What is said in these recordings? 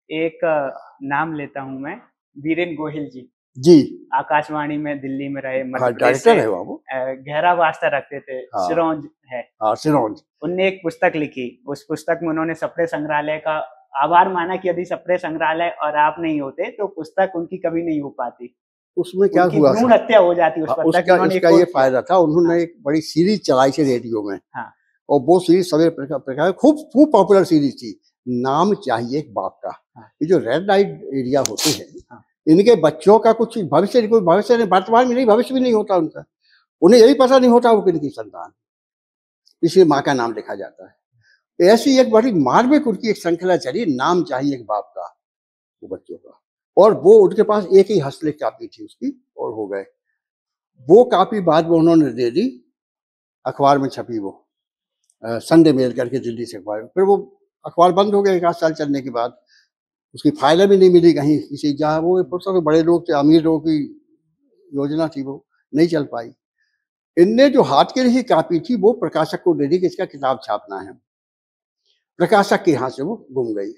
एक नाम लेता हूँ मैं, वीरेन गोहिल जी। जी। आकाशवाणी में दिल्ली में रहे, मध्य हाँ, प्रदेश डायरेक्टर है वो। गहरा वास्ता रखते थे, हाँ। सिरौंज है। हाँ, सिरौंज। उनने एक पुस्तक लिखी, उस पुस्तक में उन्होंने सप्रे संग्रहालय का आभार माना कि यदि सप्रे संग्रहालय और आप नहीं होते तो पुस्तक उनकी कभी नहीं हो पाती। उसमें क्या उनकी हुआ भ्रूण हत्या हो जाती उस पुस्तक में। उन्होंने उसका ये फायदा था, उन्होंने एक बड़ी सीरीज चलाई थी रेडियो में। हाँ। और वो सीरीज सवेरे प्रकाश खूब पॉपुलर सीरीज थी, नाम चाहिए एक बाप का। हाँ। ये जो रेड लाइट एरिया होते हैं, हाँ। इनके बच्चों का कुछ भविष्य नहीं, वर्तमान में नहीं, भविष्य भी नहीं होता उनका। उन्हें यही पता नहीं होता वो किनकी संतान, इसलिए माँ का नाम लिखा जाता है। ऐसी एक बड़ी मार्मिक उनकी एक श्रृंखला चली, नाम चाहिए एक बाप का, वो बच्चों का। और वो उनके पास एक ही हस्तलिख कापी थी उसकी, और हो गए। वो कापी बाद में उन्होंने दे दी, अखबार में छपी वो संडे मेल करके दिल्ली से अखबार। फिर वो अखबार बंद हो गया 1 आध साल चलने के बाद। उसकी फाइलें भी नहीं मिली कहीं किसी, जहाँ वो तो बड़े लोग थे, अमीर लोगों की योजना थी, वो नहीं चल पाई। इनने जो हाथ की लिखी कापी थी वो प्रकाशक को दे दी कि इसका किताब छापना है। प्रकाशक के यहाँ से वो गुम गई।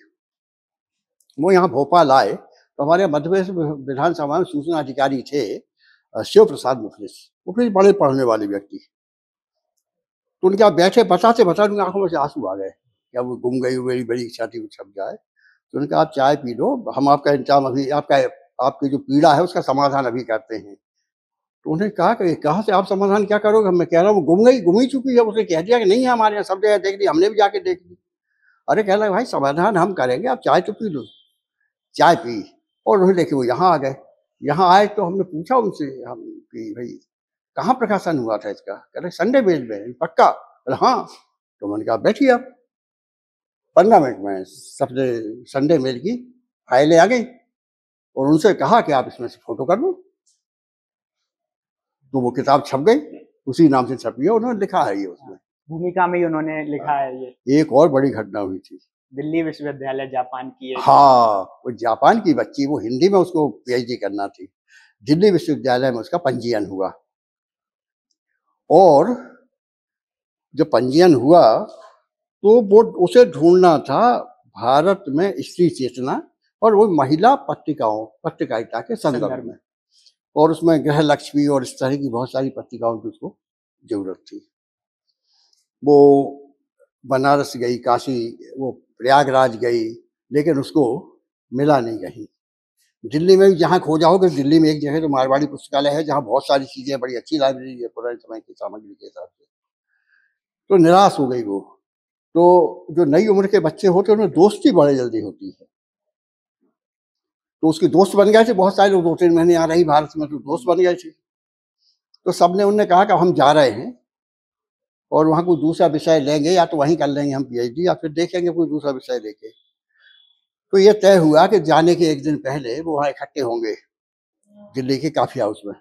वो यहाँ भोपाल आए तो हमारे मध्य प्रदेश विधानसभा में सूचना अधिकारी थे शिव प्रसाद मुखलिस, बड़े पढ़ने वाले व्यक्ति। तो उनके आप बैठे बताते उनकी आंखों में से आंसू आ गए, क्या वो गुम गई, मेरी बड़ी इच्छा थी वो छप जाए। तो उनका आप चाय पी लो, हम आपका इंतजाम अभी, आपकी जो पीड़ा है उसका समाधान अभी करते हैं। तो उन्हें कहा कि कहाँ से आप समाधान क्या करोगे? मैं कह रहा हूँ गुम ही चुकी है। उसने कह दिया कि नहीं है हमारे यहाँ, सब जगह देख ली, हमने भी जाके देख ली। अरे कह रहा भाई समाधान हम करेंगे, आप चाय तो पी लो। चाय पी और उन्हें लेके वो यहाँ आ गए। यहाँ आए तो हमने पूछा उनसे हम कि भाई कहाँ प्रकाशन हुआ था इसका? कह रहे संडे मेल में। पक्का? हाँ। तो मैंने कहा बैठिए आप। 15 मिनट में सबसे संडे मेल की फाइलें आ गई और उनसे कहा कि आप इसमें से फोटो कर लो। तो वो किताब छप गई, उसी नाम से छपी है, उन्होंने लिखा है ये उसमें। भूमिका में ही उन्होंने लिखा है ये। एक और बड़ी घटना हुई थी, दिल्ली विश्वविद्यालय जापान की। हाँ, वो जापान की बच्ची, वो हिंदी में उसको पीएचडी करना थी। दिल्ली विश्वविद्यालय में उसका पंजीयन हुआ और जब पंजीयन हुआ तो वो उसे ढूंढना था भारत में स्त्री चेतना और वो महिला पत्रकारिता के संदर्भ में। और उसमें गृह लक्ष्मी और इस तरह की बहुत सारी पत्रिकाओं की उसको जरूरत थी। वो बनारस गई, काशी, वो प्रयागराज गई, लेकिन उसको मिला नहीं कहीं। दिल्ली में भी जहाँ खोजा होगा, दिल्ली में एक जगह तो मारवाड़ी पुस्तकालय है जहाँ बहुत सारी चीजें, बड़ी अच्छी लाइब्रेरी है पुराने समय की सामग्री के हिसाब से। तो निराश हो गई वो। तो जो नई उम्र के बच्चे होते हैं उन्हें दोस्ती बड़े जल्दी होती है, तो उसके दोस्त बन गए थे बहुत सारे लोग। 2-3 महीने आ रही भारत में तो दोस्त बन गए थे। तो सबने उनने कहा कि हम जा रहे हैं और वहाँ कोई दूसरा विषय लेंगे, या तो वहीं कर लेंगे हम पीएचडी, या फिर देखेंगे कोई दूसरा विषय लेके। तो ये तय हुआ कि जाने के एक दिन पहले वो वहाँ इकट्ठे होंगे दिल्ली के काफी हाउस में।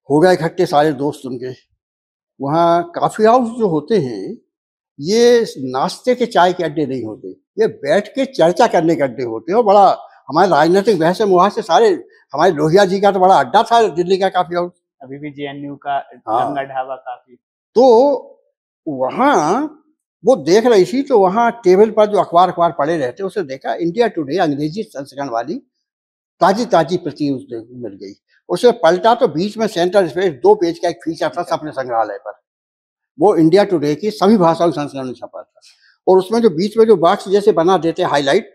हो गए इकट्ठे सारे दोस्त उनके। वहाँ काफी हाउस जो होते हैं ये नाश्ते के चाय के अड्डे नहीं होते, ये बैठ के चर्चा करने के अड्डे होते हैं। और बड़ा हमारे राजनीतिक बहस में वहाँ से सारे, हमारे लोहिया जी का तो बड़ा अड्डा था दिल्ली का काफी हाउस, अभी भी जेएनयू का गंगा ढाबा काफी। तो वहाँ वो देख रही थी, तो वहाँ टेबल पर जो अखबार पड़े रहते उसे देखा, इंडिया टुडे अंग्रेजी संस्करण वाली ताजी प्रति उसने मिल गई। उसे पलटा तो बीच में सेंटर स्पेस 2 पेज का एक फीचर था सपने संग्रहालय पर, वो इंडिया टुडे की सभी भाषाओं संस्करण में छपा था। और उसमें जो बीच में जो बॉक्स जैसे बना देते हाईलाइट,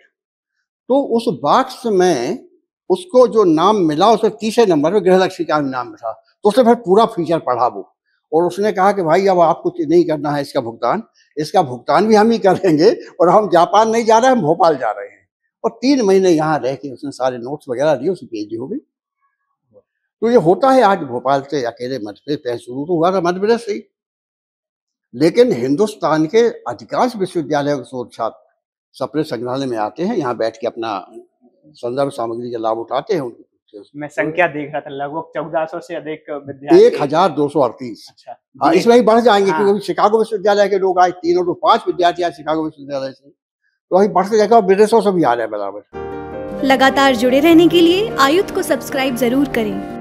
तो उस बॉक्स में उसको जो नाम मिला उसमें 3 नंबर में गृहलक्ष्मी का नाम था। तो उसने फिर पूरा फीचर पढ़ा वो, और उसने कहा कि भाई अब आपको नहीं करना है इसका भुगतान भी हम ही करेंगे, और हम जापान नहीं जा रहे, हम भोपाल जा रहे हैं। और 3 महीने यहाँ रह के उसने सारे नोट्स वगैरह दिए, उसकी पीएचडी हो गई। तो ये होता है आज भोपाल से अकेले मध्य प्रदेश शुरू तो हुआ था मध्य प्रदेश से ही, लेकिन हिंदुस्तान के अधिकांश विश्वविद्यालयों के शोध छात्र सप्रे संग्रहालय में आते हैं, यहाँ बैठ के अपना संदर्भ सामग्री का लाभ उठाते हैं। मैं संख्या देख रहा था, लगभग 1400 से अधिक विद्यार्थी। 1238। अच्छा, हाँ, इसमें ही बढ़ जाएंगे क्योंकि शिकागो विश्वविद्यालय के लोग आए, 3 और 5 विद्यार्थी आए शिकागो विश्वविद्यालय से, तो वही बढ़ते जाएगा, विदेशों से भी आ रहे हैं बराबर। लगातार जुड़े रहने के लिए आयुक्त को सब्सक्राइब जरूर करें।